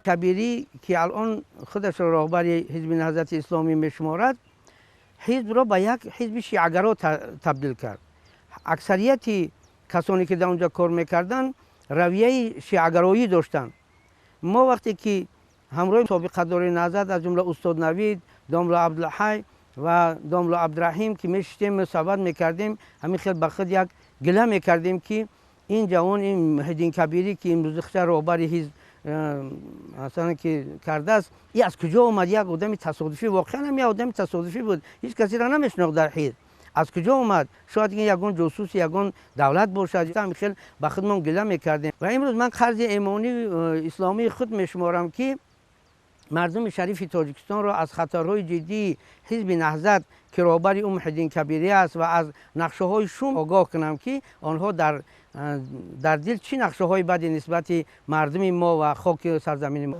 کبیری که الان خودش را راهبر حزب نهضت اسلامی میشمارد، حزب را به یک حزب شیعه‌گرا تبدیل کرد. اکثریت کسانی که در اونجا کار میکردن رویه شیعه‌گرایی داشتند. ما وقتی که همراه سابقه دار نهضت از جمله استاد نوید، داملا عبدالحی و داملا عبدالرحیم که میشتیم صحبت میکردیم، همین خیلی به خود یک گله میکردیم که این جوان، این محیدین کبیری که امروز راهبر حزب اصلا که کرده است، این از کجا اومد؟ یک آدم تصادفی، واقعا هم یک آدم تصادفی بود، هیچ کسی را نمیشناخت در حزب. از کجا اومد؟ شاید این یگان جاسوس یگان دولت باشد. همین خیلی به خودمان گله میکردیم. و امروز من قرض ایمانی اسلامی خود میشمارم که مردم شریف تاجیکستان را از خطرهای جدی حزب نهضت که راهبر اون محیدین کبیری است و از نقشه های شوم آگاه کنم که آنها در دل چی نقشه های بدی نسبت مردم ما و خاک سرزمین ما